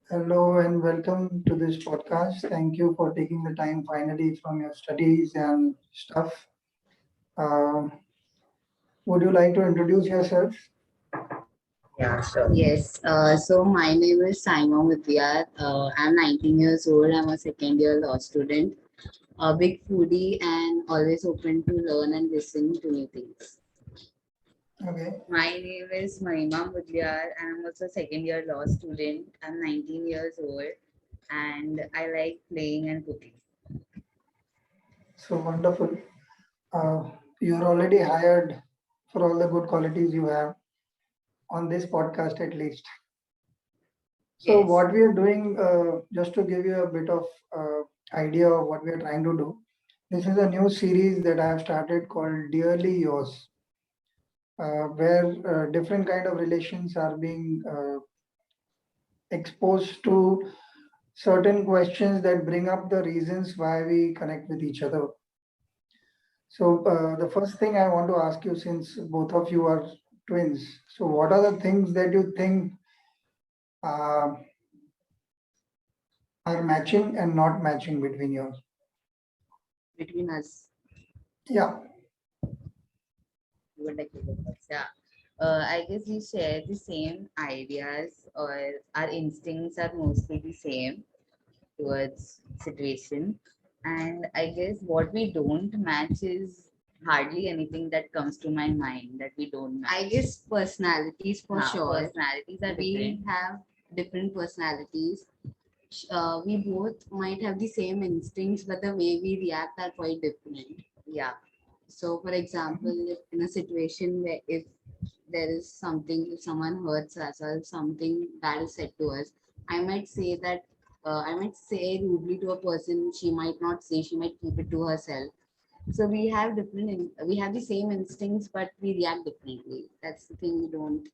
Hello and welcome to this podcast. Thank you for taking the time finally from your studies and stuff. Um, would you like to introduce yourself? Yeah, sure. Yes. So my name is Saima Mutyar. I'm 19 years old. I'm a second year law student. A big foodie and always open to learn and listen to new things. Okay. My name is Mahima Mudyar and I'm also a second year law student. I'm 19 years old and I like playing and cooking. So wonderful. You're already hired for all the good qualities you have on this podcast, at least. So Yes. what we are doing, just to give you a bit of idea of what we are trying to do, this is a new series that I have started called Dearly Yours, where different kind of relations are being exposed to certain questions that bring up the reasons why we connect with each other. So, the first thing I want to ask you, since both of you are twins, so what are the things that you think uh, are matching and not matching between you? Between us, Yeah, we would like to go first. Yeah. I guess we share the same ideas or our instincts are mostly the same towards situation, and I guess what we don't match is hardly anything that comes to my mind that we don't match. I guess personalities for sure. Personalities are We different. have different personalities. We both might have the same instincts, but the way we react are quite different. Yeah. So, for example, if in a situation where if there is something, if someone hurts us or if something bad is said to us, I might say that I might say rudely to a person. She might not say. She might keep it to herself. So we have we have the same instincts, but we react differently. That's the thing we don't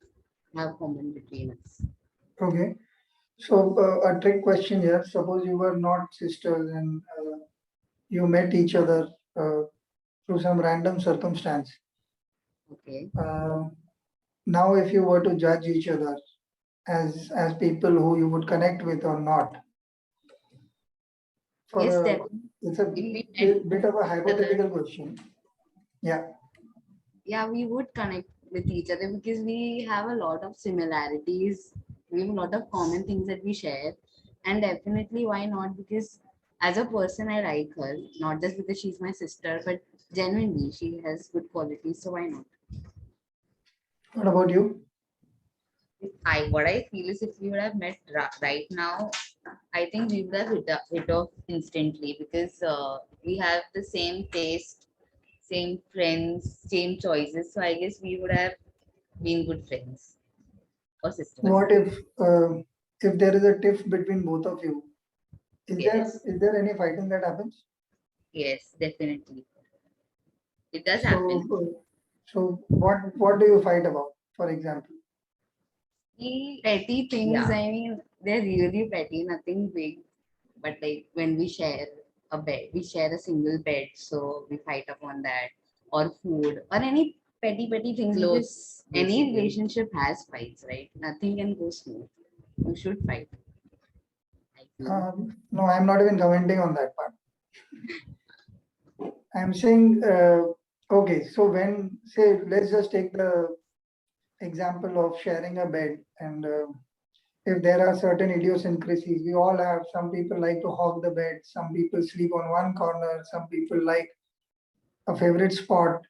have common between us. okay. So, a trick question here. Suppose you were not sisters and you met each other uh, through some random circumstance. Okay. Uh, Now, if you were to judge each other as people who you would connect with or not, for Yes, a definitely. it's a If we met bit of a each other, hypothetical question. Yeah. Yeah, we would connect with each other because we have a lot of similarities. We have a lot of common things that we share. And definitely, why not? Because as a person, I like her, not just because she's my sister, but genuinely, she has good qualities. So, why not? What about you? I what I feel is if we would have met right now, I think we would have hit off instantly because we have the same taste, same friends, same choices. So I guess we would have been good friends or sisters. What if there is a tiff between both of you? Yes, Is there any fighting that happens? yes, definitely. It does So happen. what do you fight about, for example? Petty things, Yeah. I mean, they're really petty, nothing big. But like when we share a bed, we share a single bed, so we fight upon that, or food, or any petty things. Because Clothes, any basically. relationship has fights, right? Nothing can go smooth. You should fight, I feel. No, I'm not even commenting on that part. I'm saying, okay, so when, say, let's just take the example of sharing a bed, and if there are certain idiosyncrasies, we all have. Some people like to hog the bed, some people sleep on one corner, some people like a favorite spot.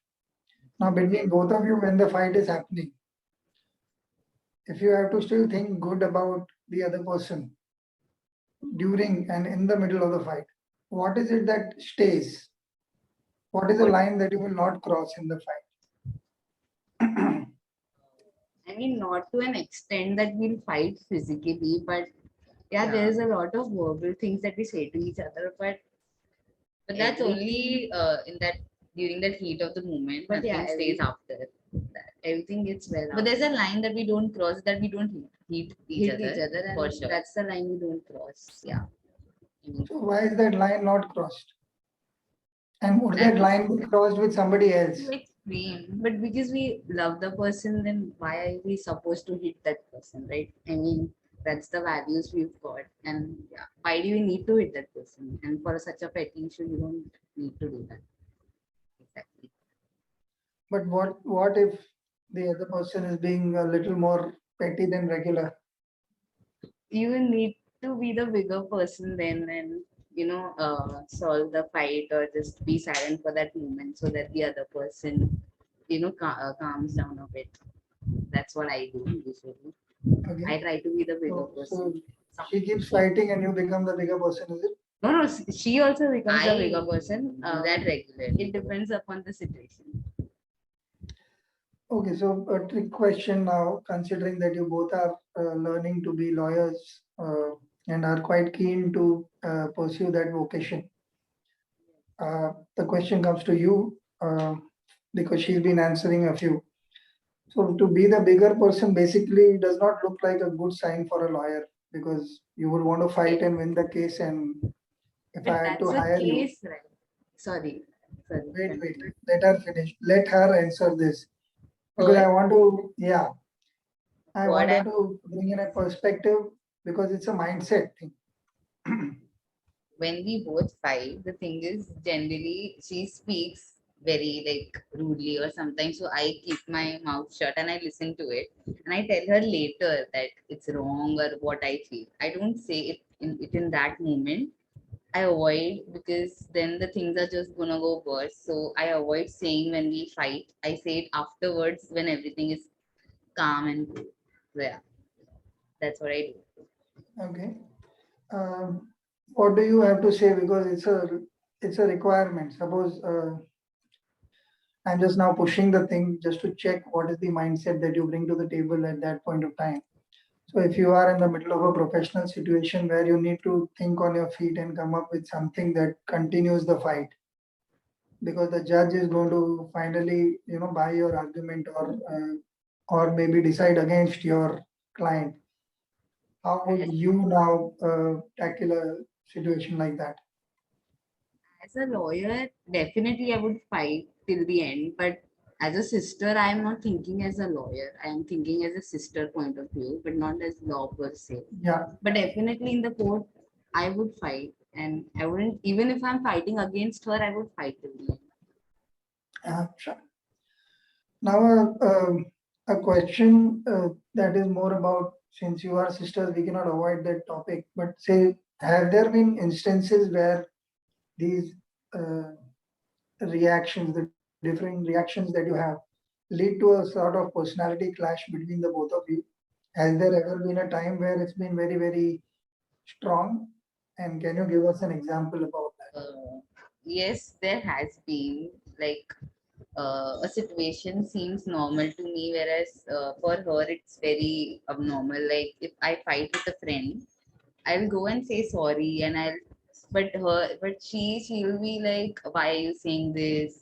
Now, between both of you, when the fight is happening, if you have to still think good about the other person during and in the middle of the fight, what is it that stays? What is the What line that you will not cross in the fight? I mean, not to an extent that we'll fight physically, but yeah, yeah. there's a lot of verbal things that we say to each other, But that's everything, only in that during that heat of the moment. but yeah, Nothing stays after that. everything gets well But out. there's a line that we don't cross, that we don't hit each Hit other each other, for and sure. that's the line we don't cross. Yeah. I mean, So why is that line not crossed? And would that That's line be crossed with somebody else? too extreme. but because we love the person, then why are we supposed to hit that person, right? I mean, That's the values we've got. And yeah, why do you need to hit that person? And for such a petty issue, you don't need to do that. Exactly. But what if the other person is being a little more petty than regular? You need to be the bigger person then and solve the fight or just be silent for that moment so that the other person calms down a bit. That's what I do usually. Okay. I try to be the bigger So person. she keeps fighting and you become the bigger person, is it? No, she also becomes a I bigger person. do that regularly. It depends upon the situation. Okay, so a trick question now, considering that you both are learning to be lawyers and are quite keen to pursue that vocation. The question comes to you because she's been answering a few. So to be the bigger person basically does not look like a good sign for a lawyer because you would want to fight and win the case. And if I But had to that's a hire you, case, right? Sorry. wait, let her finish. Let her answer this because I But want to, yeah, I what want I her to bring in a perspective because it's a mindset thing. when we both fight, the thing is generally she speaks very like rudely or sometimes, so I keep my mouth shut and I listen to it and I tell her later that it's wrong or what I feel. I don't say it in that moment. I avoid because then the things are just gonna go worse. So I avoid saying when we fight. I say it afterwards when everything is calm and cool. So yeah, that's what I do. Okay. What do you have to say? Because it's a requirement. Suppose I'm just now pushing the thing just to check what is the mindset that you bring to the table at that point of time. So if you are in the middle of a professional situation where you need to think on your feet and come up with something that continues the fight, because the judge is going to finally, buy your argument or maybe decide against your client. How would you now tackle a situation like that? As a lawyer, definitely I would fight till the end. But as a sister, I am not thinking as a lawyer. I am thinking as a sister point of view, but not as law per se. Yeah, But definitely in the court, I would fight. And I wouldn't, even if I'm fighting against her, I would fight till the end. sure. Now, a question that is more about, since you are sisters, we cannot avoid that topic. But say, have there been instances where these reactions, the differing reactions that you have, lead to a sort of personality clash between the both of you? Has there ever been a time where it's been very, very strong? And can you give us an example about that? Yes, there has been like a situation seems normal to me, whereas for her it's very abnormal. Like if I fight with a friend, I'll go and say sorry, and she'll be like, why are you saying this?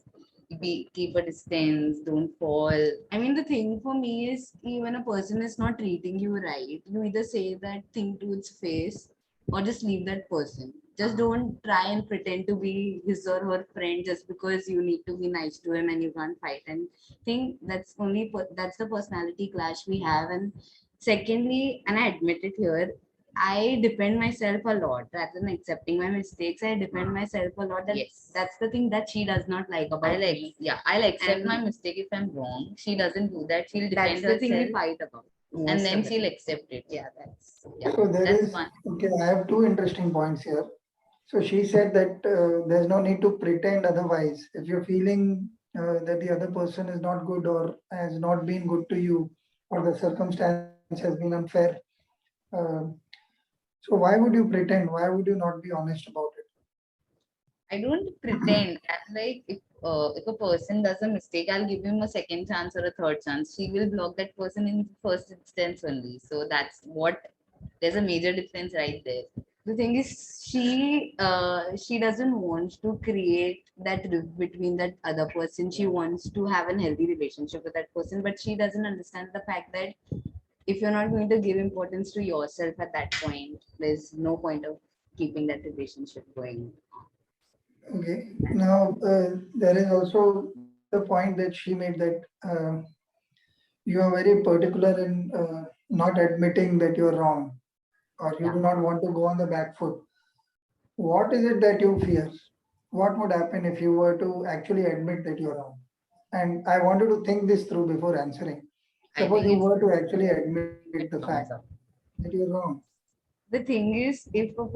Keep a distance, don't fall. I mean, the thing for me is when a person is not treating you right, you either say that thing to its face or just leave that person. Just don't try and pretend to be his or her friend just because you need to be nice to him and you can't fight. And think that's the personality clash we have. And secondly, and I admit it here, I defend myself a lot rather than accepting my mistakes. I defend myself a lot. Yes. That's the thing that she does not like about me. I'll accept And my mistake if I'm wrong. She doesn't do that. She'll that's defend the thing we herself fight about. and most then of the she'll time. accept it. So there That's is, one. okay, I have two interesting points here. So she said that there's no need to pretend otherwise. If you're feeling that the other person is not good or has not been good to you, or the circumstance has been unfair, uh, so why would you pretend? Why would you not be honest about it? I don't pretend. I'm like if a person does a mistake, I'll give him a second chance or a third chance. She will block that person in first instance only. So that's what there's a major difference right there. The thing is, she doesn't want to create that rift between that other person. She wants to have a healthy relationship with that person, but she doesn't understand the fact that if you're not going to give importance to yourself at that point, there's no point of keeping that relationship going. Okay. Now there is also the point that she made that you are very particular in not admitting that you're wrong. or you Yeah. do not want to go on the back foot. What is it that you fear? What would happen if you were to actually admit that you're wrong? And I wanted to think this through before answering. I Suppose think you it's were to actually admit the it fact comes up. that you're wrong. The thing is, if a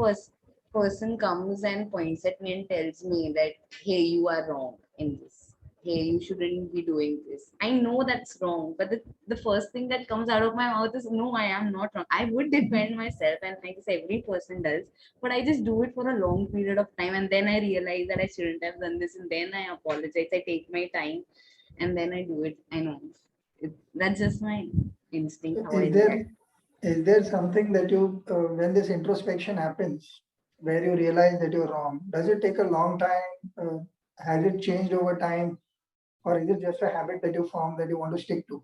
person comes and points at me and tells me that, hey, you are wrong in this, hey, you shouldn't be doing this, I know that's wrong. But the first thing that comes out of my mouth is, no, I am not wrong. I would defend myself, and I guess every person does, but I just do it for a long period of time. And then I realize that I shouldn't have done this, and then I apologize. I take my time, and then I do it. I know. That's just my instinct, how I Is react. there something that you, when this introspection happens, where you realize that you're wrong, does it take a long time? Has it changed over time? Or is it just a habit that you form that you want to stick to?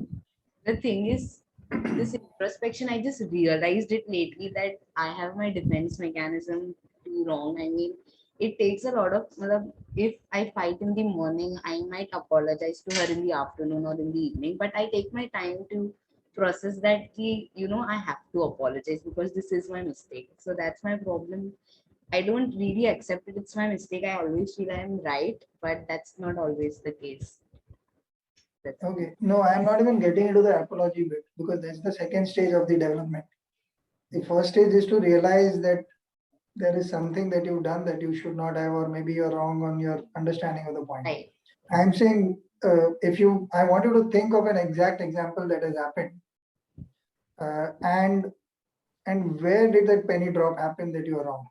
The thing is, this introspection, I just realized it lately that I have my defense mechanism too wrong. I mean, it takes a lot of, matlab, if I fight in the morning, I might apologize to her in the afternoon or in the evening, but I take my time to process that I have to apologize because this is my mistake. So that's my problem. I don't really accept it. It's my mistake. I always feel I am right, but that's not always the case. That's Okay. No, I'm not even getting into the apology bit because that's the second stage of the development. The first stage is to realize that there is something that you've done that you should not have, or maybe you're wrong on your understanding of the point. right. I'm saying, I want you to think of an exact example that has happened, and where did that penny drop happen that you're wrong,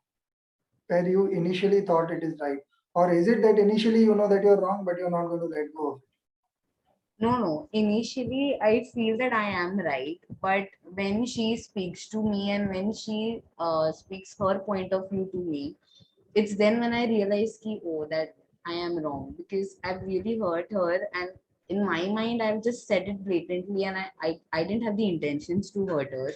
where you initially thought it is right, or is it that initially you know that you're wrong, but you're not going to let go of it? No, no. Initially, I feel that I am right, but when she speaks to me and when she speaks her point of view to me, it's then when I realize that I am wrong because I've really hurt her, and in my mind, I've just said it blatantly, and I didn't have the intentions to hurt her,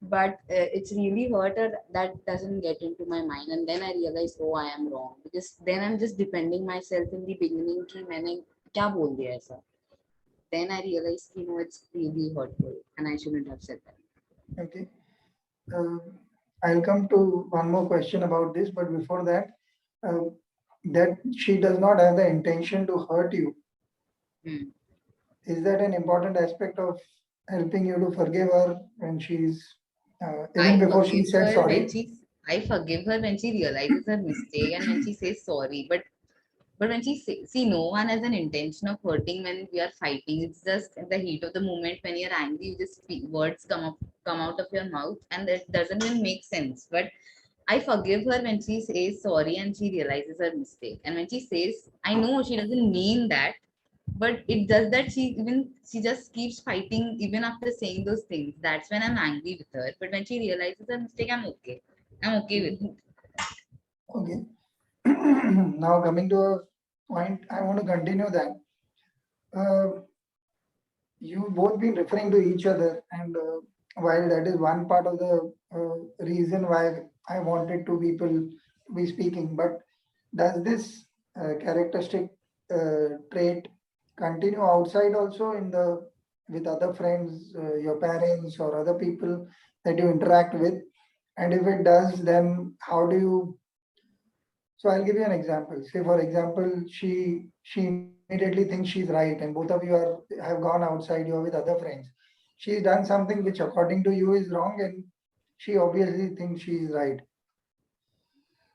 but it's really hurt her that doesn't get into my mind, and then I realize, oh, I am wrong because then I'm just defending myself in the beginning कि मैंने क्या बोल दिया ऐसा. Then I realized, it's really hurtful and I shouldn't have said that. Okay. Uh, I'll come to one more question about this, but before that, uh, that she does not have the intention to hurt you. Hmm. Is that an important aspect of helping you to forgive her when she's, even I before she forgive said her when sorry? she I forgive her when she realizes her mistake and when she says sorry. But when she say, see, no one has an intention of hurting when we are fighting. It's just in the heat of the moment when you're angry, you just words come out of your mouth, and it doesn't even make sense. But I forgive her when she says sorry and she realizes her mistake. And when she says, I know she doesn't mean that, but it does that she just keeps fighting even after saying those things. That's when I'm angry with her. But when she realizes her mistake, I'm okay. I'm okay with it. Okay. Now coming to a point, I want to continue that. You both been referring to each other, and while that is one part of the reason why I wanted two people to be speaking, but does this characteristic trait continue outside also in the with other friends, your parents or other people that you interact with? And if it does, then how do you? So I'll give you an example. Say, for example, she immediately thinks she's right, and both of you have gone outside. You're with other friends. She's done something which, according to you, is wrong, and she obviously thinks she's right.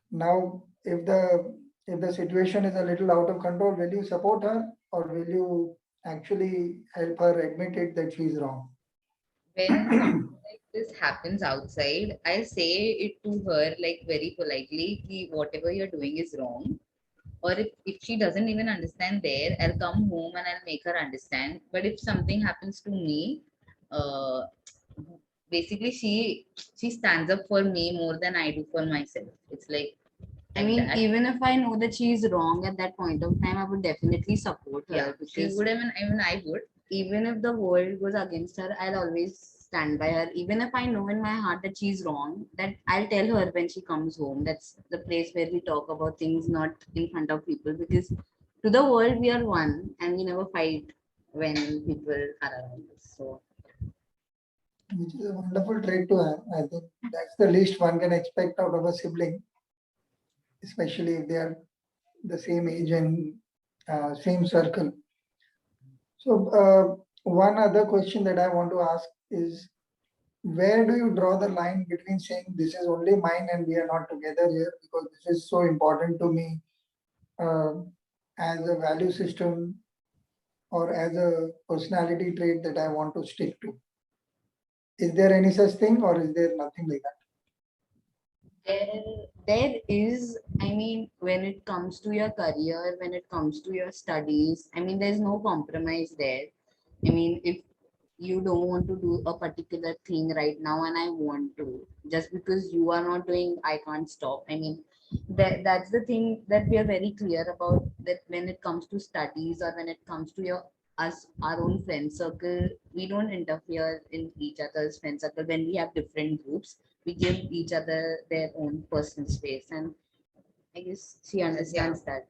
Now, if the situation is a little out of control, will you support her, or will you actually help her admit it that she's wrong? When something like this happens outside, I say it to her like very politely, ki whatever you're doing is wrong. Or if she doesn't even understand there, I'll come home and I'll make her understand. But if something happens to me, uh, basically she stands up for me more than I do for myself. It's I like mean, that. even if I know that she is wrong at that point of time, I would definitely support her Yeah, she because would. I mean, I would. even if the world goes against her, I'll always stand by her. Even if I know in my heart that she's wrong, that I'll tell her when she comes home. That's the place where we talk about things, not in front of people. Because to the world, we are one and we never fight when people are around us. So which is a wonderful trait to have. I think that's the least one can expect out of a sibling, especially if they are the same age and same circle. So, one other question that I want to ask is, where do you draw the line between saying this is only mine and we are not together here because this is so important to me uh, as a value system or as a personality trait that I want to stick to? Is there any such thing or is there nothing like that? There is, I mean, when it comes to your career, when it comes to your studies, I mean, there's no compromise there. I mean, if you don't want to do a particular thing right now and I want to, just because you are not doing, I can't stop. I mean, that's the thing that we are very clear about, that when it comes to studies or when it comes to our own friend circle, we don't interfere in each other's friend circle. When we have different groups, we give each other their own personal space, and I guess she understands that.